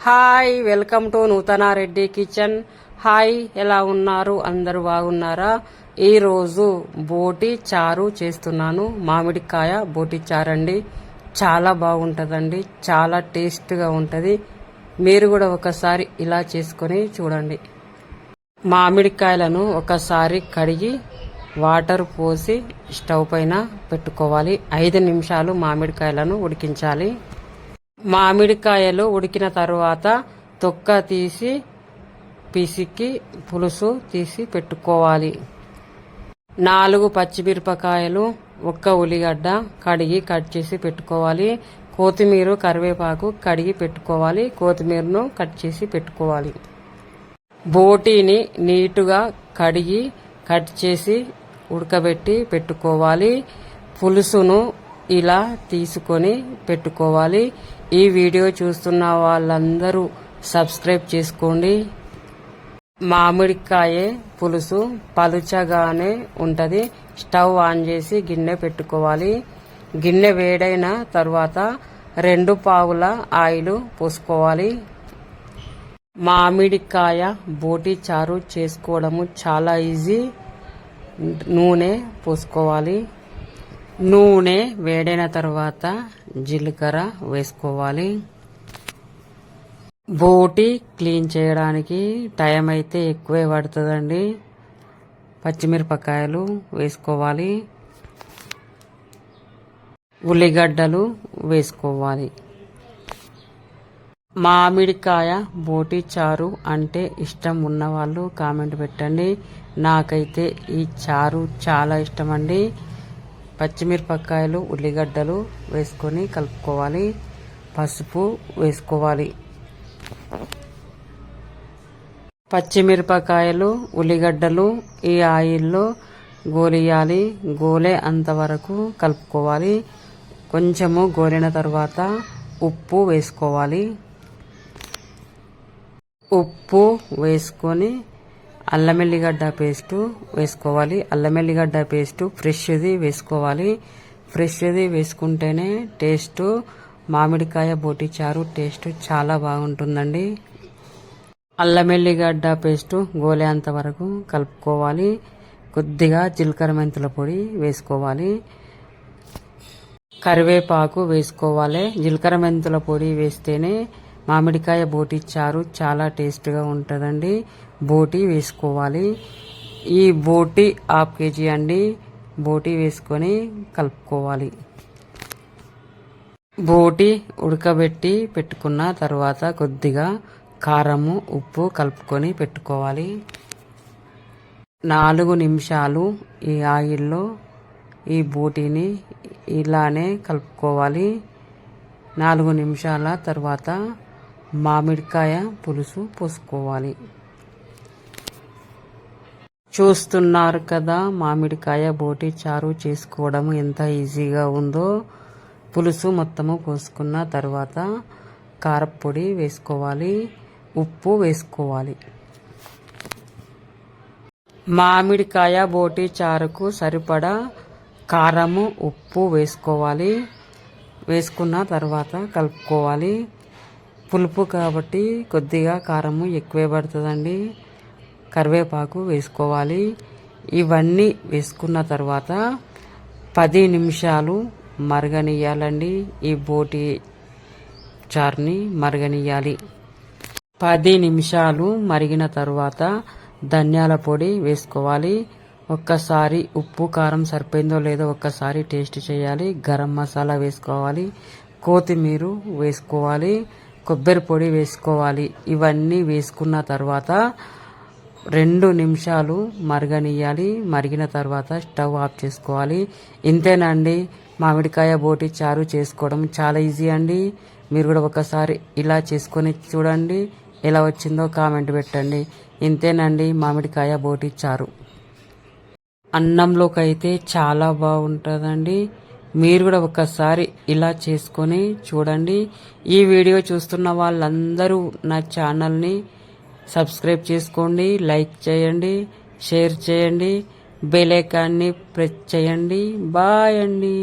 Hi, welcome to నూతన Reddy kitchen. Hi, ఎలా ఉన్నారు? అందరూ బాగున్నారా? ఈరోజు బోటి చారు చేస్తున్నాను. మామిడికాయ బోటి చారు అండి. చాలా బాగుంటుందండి, చాలా టేస్ట్గా ఉంటుంది. మీరు కూడా ఒకసారి ఇలా చేసుకొని చూడండి. మామిడికాయలను ఒకసారి కడిగి వాటర్ పోసి స్టవ్ పైన పెట్టుకోవాలి. 5 నిమిషాలు మామిడికాయలను ఉడికించాలి. మామిడికాయలు ఉడికిన తర్వాత తొక్క తీసి పిసికి పులుసు తీసి పెట్టుకోవాలి. 4 పచ్చిమిరపకాయలు, 1 ఉల్లిగడ్డ కడిగి కట్ చేసి పెట్టుకోవాలి. కొత్తిమీర, కరివేపాకు కడిగి పెట్టుకోవాలి. కొత్తిమీరను కట్ చేసి పెట్టుకోవాలి. బోటీని నీటుగా కడిగి కట్ చేసి ఉడకబెట్టి పెట్టుకోవాలి. పులుసును ఇలా తీసుకొని పెట్టుకోవాలి. ఈ వీడియో చూస్తున్న వాళ్ళందరూ సబ్స్క్రైబ్ చేసుకోండి. మామిడికాయ పులుసు పలుచగానే ఉంటుంది. స్టవ్ ఆన్ చేసి గిన్నె పెట్టుకోవాలి. గిన్నె వేడైన తర్వాత 2 పావుల ఆయిల్ పోసుకోవాలి. మామిడికాయ బోటి చారు చేసుకోవడము చాలా ఈజీ. నూనె పోసుకోవాలి. నూనె వేడైన తర్వాత జీలకర్ర వేసుకోవాలి. బోటి క్లీన్ చేయడానికి టైం అయితే ఎక్కువే పడుతుందండి. పచ్చిమిరపకాయలు వేసుకోవాలి. ఉల్లిగడ్డలు వేసుకోవాలి. మామిడికాయ బోటి చారు అంటే ఇష్టం ఉన్నవాళ్ళు కామెంట్ పెట్టండి. నాకైతే ఈ చారు చాలా ఇష్టం అండి. పచ్చిమిరపకాయలు, ఉల్లిగడ్డలు వేసుకొని కలుపుకోవాలి. పసుపు వేసుకోవాలి. పచ్చిమిరపకాయలు, ఉల్లిగడ్డలు ఈ ఆయిల్లో గోలియాలి. గోలే అంతవరకు కలుపుకోవాలి. కొంచెము గోలిన తర్వాత ఉప్పు వేసుకోవాలి. ఉప్పు వేసుకొని అల్లం ఎల్లిగడ్డ పేస్టు వేసుకోవాలి. అల్లం ఎల్లిగడ్డ పేస్టు ఫ్రెష్ది వేసుకోవాలి. ఫ్రెష్ది వేసుకుంటేనే టేస్ట్, మామిడికాయ బోటి చారు టేస్ట్ చాలా బాగుంటుందండి. అల్లం ఎల్లిగడ్డ పేస్టు గోలేంత వరకు కలుపుకోవాలి. కొద్దిగా జీలకర్ర మెంతుల పొడి వేసుకోవాలి. కరివేపాకు వేసుకోవాలి. జీలకర్ర మెంతుల పొడి వేస్తేనే మామిడికాయ బోటి చారు చాలా టేస్ట్గా ఉంటుందండి. బోటి వేసుకోవాలి. ఈ బోటి 1/2 kg అండి. బోటి వేసుకొని కలుపుకోవాలి. బోటి ఉడకబెట్టి పెట్టుకున్న తర్వాత కొద్దిగా కారము, ఉప్పు కలుపుకొని పెట్టుకోవాలి. 4 నిమిషాలు ఈ ఆయిల్లో ఈ బోటిని ఇలానే కలుపుకోవాలి. 4 నిమిషాల తర్వాత మామిడికాయ పులుసు పోసుకోవాలి. చూస్తున్నారు కదా మామిడికాయ బోటి చారు చేసుకోవడం ఎంత ఈజీగా ఉందో. పులుసు మొత్తము పోసుకున్న తర్వాత కారపొడి వేసుకోవాలి. ఉప్పు వేసుకోవాలి. మామిడికాయ బోటి చారుకు సరిపడా కారము, ఉప్పు వేసుకోవాలి. వేసుకున్న తర్వాత కలుపుకోవాలి. పులుపు కాబట్టి కొద్దిగా కారము ఎక్కువే పడుతుందండి. కరివేపాకు వేసుకోవాలి. ఇవన్నీ వేసుకున్న తర్వాత 10 నిమిషాలు మరగనియాలండి. ఈ బోటి చారుని మరగనియాలి. 10 నిమిషాలు మరిగిన తర్వాత ధనియాల పొడి వేసుకోవాలి. ఒక్కసారి ఉప్పు కారం సరిపోయిందో లేదో ఒక్కసారి టేస్ట్ చేయాలి. గరం మసాలా వేసుకోవాలి. కొత్తిమీర వేసుకోవాలి. కొబ్బరి పొడి వేసుకోవాలి. ఇవన్నీ వేసుకున్న తర్వాత 2 నిమిషాలు మరగనియాలి. మరిగిన తర్వాత స్టవ్ ఆఫ్ చేసుకోవాలి. ఇంతేనండి, మామిడికాయ బోటి చారు చేసుకోవడం చాలా ఈజీ అండి. మీరు కూడా ఒకసారి ఇలా చేసుకొని చూడండి. ఎలా వచ్చిందో కామెంట్ పెట్టండి. ఇంతేనండి మామిడికాయ బోటి చారు. అన్నంలోకి అయితే చాలా బాగుంటుందండి. మీరు కూడా ఒకసారి ఇలా చేసుకొని చూడండి. ఈ వీడియో చూస్తున్న వాళ్ళందరూ నా ఛానల్ని సబ్స్క్రైబ్ చేసుకోండి, లైక్ చేయండి, షేర్ చేయండి, బెల్ ఐకాన్ని ప్రెస్ చేయండి. బాయ్ అండి.